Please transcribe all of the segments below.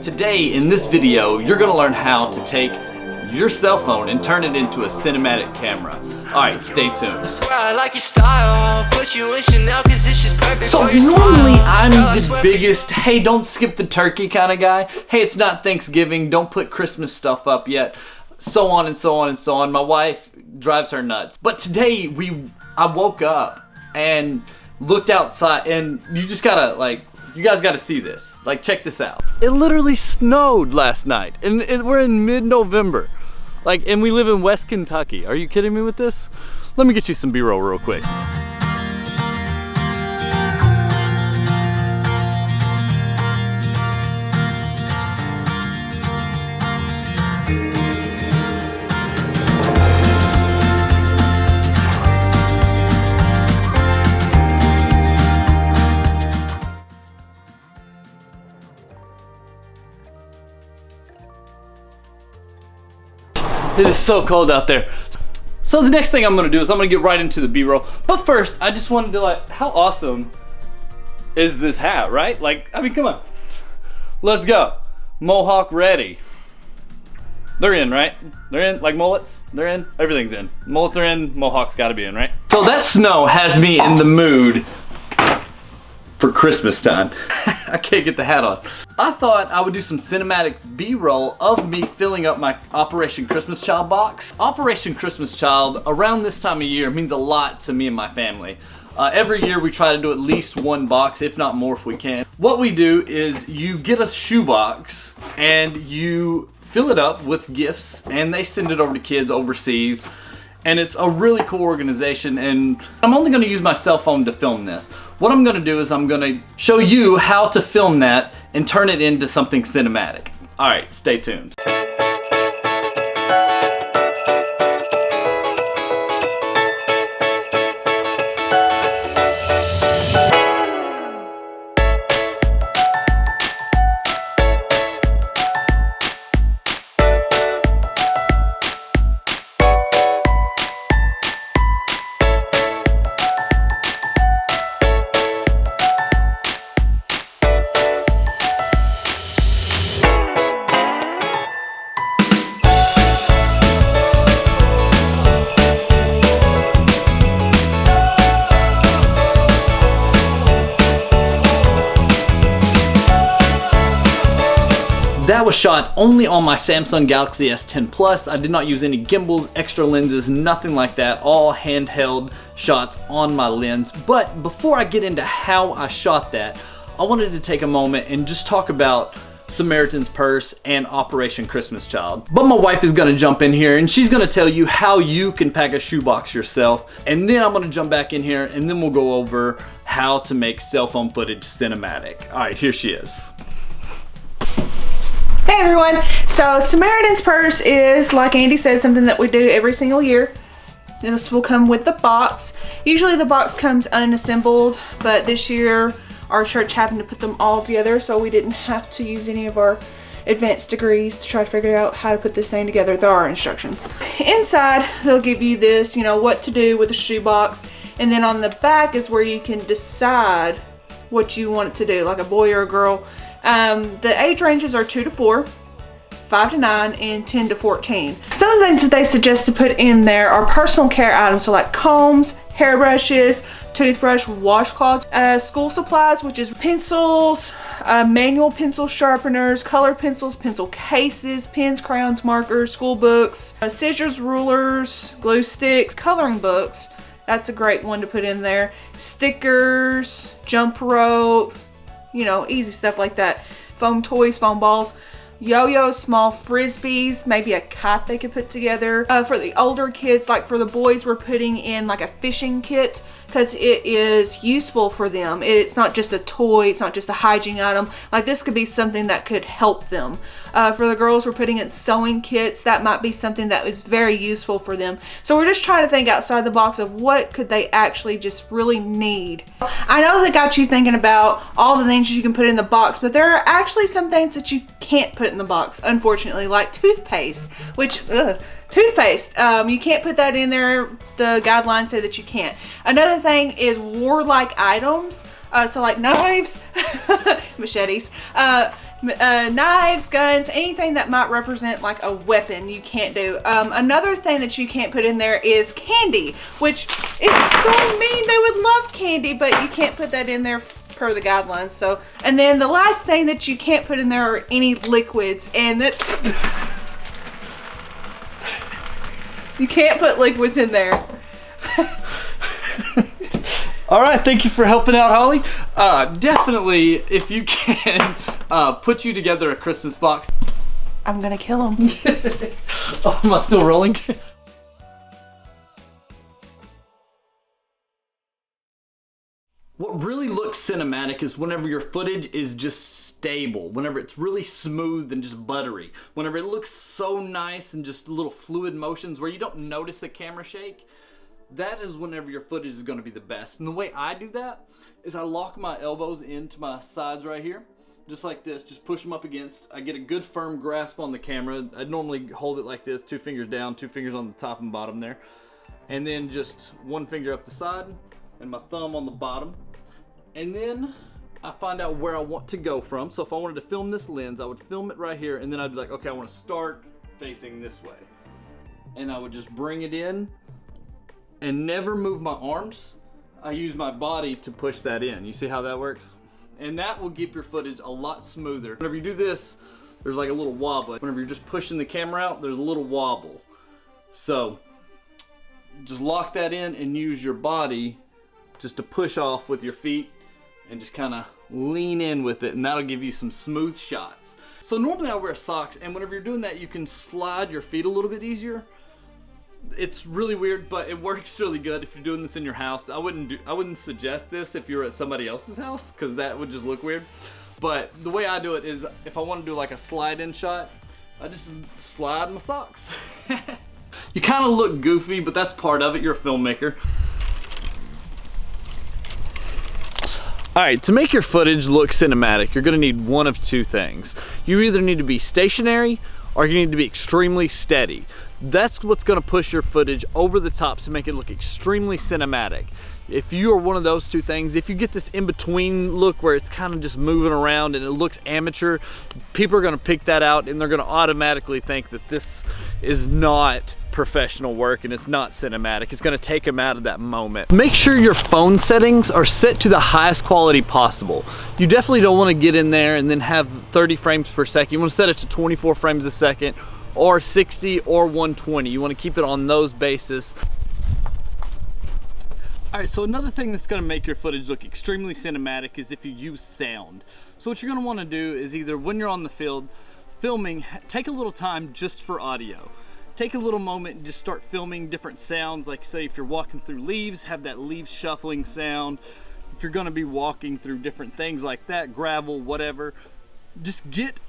Today in this video, you're gonna learn how to take your cell phone and turn it into a cinematic camera. Alright, stay tuned. So normally I'm the biggest, hey, don't skip the turkey kind of guy. Hey, it's not Thanksgiving, don't put Christmas stuff up yet. So on and so on and so on. My wife drives her nuts. But today I woke up and looked outside, and you just gotta you guys gotta see this. Like, check this out. It literally snowed last night, and we're in mid-November. And we live in West Kentucky. Are you kidding me with this? Let me get you some B-roll real quick. It is so cold out there. So the next thing I'm gonna do is I'm gonna get right into the B-roll. But first, I just wanted to how awesome is this hat, right? I mean, come on. Let's go. Mohawk ready. They're in, right? They're in, like mullets? They're in, everything's in. Mullets are in, Mohawk's gotta be in, right? So that snow has me in the mood for Christmas time. I can't get the hat on. I thought I would do some cinematic B-roll of me filling up my Operation Christmas Child box. Operation Christmas Child, around this time of year, means a lot to me and my family. Every year we try to do at least one box, if not more if we can. What we do is you get a shoebox and you fill it up with gifts, and they send it over to kids overseas. And it's a really cool organization, and I'm only gonna use my cell phone to film this. What I'm gonna do is I'm gonna show you how to film that and turn it into something cinematic. All right, stay tuned. That was shot only on my Samsung Galaxy S10 Plus. I did not use any gimbals, extra lenses, nothing like that. All handheld shots on my lens. But before I get into how I shot that, I wanted to take a moment and just talk about Samaritan's Purse and Operation Christmas Child. But my wife is gonna jump in here and she's gonna tell you how you can pack a shoebox yourself. And then I'm gonna jump back in here and then we'll go over how to make cell phone footage cinematic. All right, here she is. Hey everyone, so Samaritan's Purse is, like Andy said, something that we do every single year. This will come with the box. Usually the box comes unassembled, but this year our church happened to put them all together, so we didn't have to use any of our advanced degrees to try to figure out how to put this thing together. There are instructions. Inside, they'll give you this, what to do with the shoebox, and then on the back is where you can decide what you want it to do, like a boy or a girl. The age ranges are 2 to 4, 5 to 9, and 10 to 14. Some of the things that they suggest to put in there are personal care items, so like combs, hairbrushes, toothbrush, washcloths, school supplies, which is pencils, manual pencil sharpeners, color pencils, pencil cases, pens, crayons, markers, school books, scissors, rulers, glue sticks, coloring books. That's a great one to put in there. Stickers, jump rope, easy stuff like that. Foam toys, foam balls, yo-yos, small frisbees, maybe a kite they could put together. For the older kids, like for the boys, we're putting in like a fishing kit because it is useful for them. It's not just a toy, it's not just a hygiene item. Like this could be something that could help them. For the girls, we're putting in sewing kits. That might be something that is very useful for them. So we're just trying to think outside the box of what could they actually just really need. I know that got you thinking about all the things you can put in the box, but there are actually some things that you can't put in the box, unfortunately, like toothpaste, which, toothpaste, you can't put that in there. The guidelines say that you can't. Another thing is warlike items. So like knives, machetes, Knives, guns, anything that might represent like a weapon, you can't do. Another thing that you can't put in there is candy, which is so mean. They would love candy, but you can't put that in there per the guidelines. So, and then the last thing that you can't put in there are any liquids, and that you can't put liquids in there. All right, thank you for helping out, Holly. Definitely, if you can, put you together a Christmas box. I'm gonna kill him. Oh, am I still rolling? What really looks cinematic is whenever your footage is just stable, whenever it's really smooth and just buttery, whenever it looks so nice and just little fluid motions where you don't notice a camera shake. That is whenever your footage is going to be the best. And the way I do that is I lock my elbows into my sides right here, just like this, just push them up against. I get a good firm grasp on the camera. I normally hold it like this, 2 fingers down, 2 fingers on the top and bottom there. And then just 1 finger up the side and my thumb on the bottom. And then I find out where I want to go from. So if I wanted to film this lens, I would film it right here, and then I'd be like, okay, I want to start facing this way. And I would just bring it in and never move my arms. I use my body to push that in. You see how that works? And that will keep your footage a lot smoother. Whenever you do this, there's like a little wobble. Whenever you're just pushing the camera out, there's a little wobble. So just lock that in and use your body just to push off with your feet and just kind of lean in with it, and that'll give you some smooth shots. So normally I wear socks, and whenever you're doing that, you can slide your feet a little bit easier. It's really weird, but it works really good if you're doing this in your house. I wouldn't suggest this if you were at somebody else's house, because that would just look weird. But the way I do it is, if I want to do like a slide-in shot, I just slide my socks. You kind of look goofy, but that's part of it. You're a filmmaker. All right, to make your footage look cinematic, you're gonna need one of 2 things. You either need to be stationary or you need to be extremely steady. That's what's gonna push your footage over the top to make it look extremely cinematic. If you are one of those 2 things, if you get this in-between look where it's kind of just moving around and it looks amateur, people are gonna pick that out and they're gonna automatically think that this is not professional work and it's not cinematic. It's gonna take them out of that moment. Make sure your phone settings are set to the highest quality possible. You definitely don't wanna get in there and then have 30 frames per second. You wanna set it to 24 frames a second or 60 or 120. You wanna keep it on those bases. All right, so another thing that's gonna make your footage look extremely cinematic is if you use sound. So what you're gonna wanna do is either when you're on the field filming, take a little time just for audio. Take a little moment and just start filming different sounds, like say if you're walking through leaves, have that leaf shuffling sound. If you're gonna be walking through different things like that, gravel, whatever, just get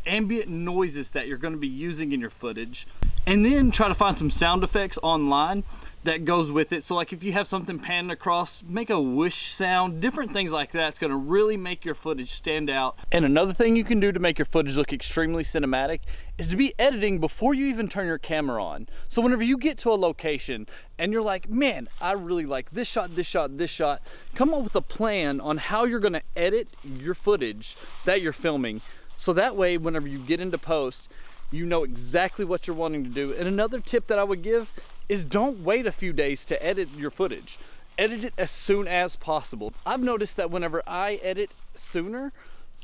ambient noises that you're gonna be using in your footage, and then try to find some sound effects online that goes with it. So like if you have something panning across, make a whoosh sound, different things like that. It's gonna really make your footage stand out. And another thing you can do to make your footage look extremely cinematic is to be editing before you even turn your camera on. So whenever you get to a location and you're like, man, I really like this shot, this shot, this shot, come up with a plan on how you're gonna edit your footage that you're filming. So that way, whenever you get into post, you know exactly what you're wanting to do. And another tip that I would give is don't wait a few days to edit your footage. Edit it as soon as possible. I've noticed that whenever I edit sooner,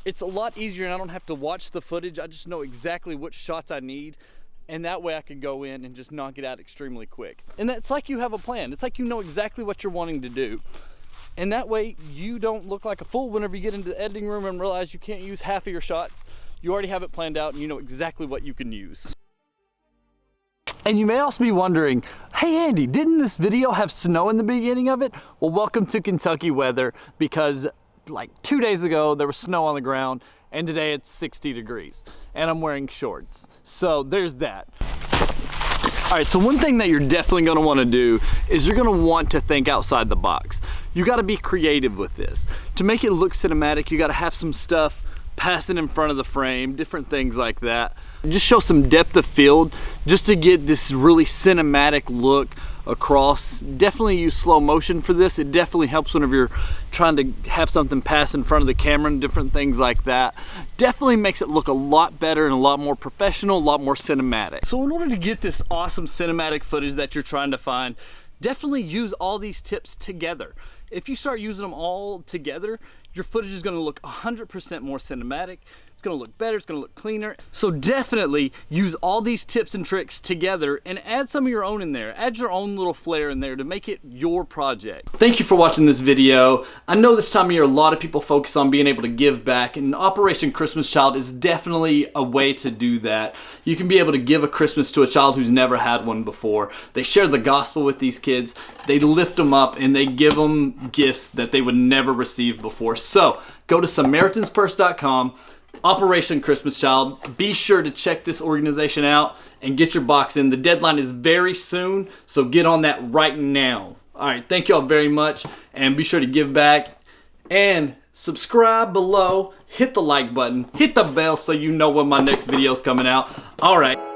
it's a lot easier and I don't have to watch the footage. I just know exactly which shots I need, and that way I can go in and just knock it out extremely quick. And that's like you have a plan. It's like you know exactly what you're wanting to do. And that way you don't look like a fool whenever you get into the editing room and realize you can't use half of your shots. You already have it planned out and you know exactly what you can use. And you may also be wondering, hey Andy, didn't this video have snow in the beginning of it? Well, welcome to Kentucky weather, because like 2 days ago there was snow on the ground and today it's 60 degrees and I'm wearing shorts. So there's that. All right, so one thing that you're definitely gonna wanna do is you're gonna want to think outside the box. You gotta be creative with this. To make it look cinematic, you gotta have some stuff passing in front of the frame, different things like that. Just show some depth of field just to get this really cinematic look across. Definitely use slow motion for this. It definitely helps whenever you're trying to have something pass in front of the camera and different things like that. Definitely makes it look a lot better and a lot more professional, a lot more cinematic. So in order to get this awesome cinematic footage that you're trying to find, definitely use all these tips together. If you start using them all together, your footage is going to look 100% more cinematic. It's going to look better, it's going to look cleaner. So definitely use all these tips and tricks together and add some of your own in there. Add your own little flair in there to make it your project. Thank you for watching this video. I know this time of year a lot of people focus on being able to give back, and Operation Christmas Child is definitely a way to do that. You can be able to give a Christmas to a child who's never had one before. They share the gospel with these kids, they lift them up, and they give them gifts that they would never receive before. So go to SamaritansPurse.com, Operation Christmas Child. Be sure to check this organization out and get your box in. The deadline is very soon, so get on that right now. All right, thank y'all very much, and be sure to give back and subscribe below. Hit the like button, hit the bell so you know when my next video is coming out. All right.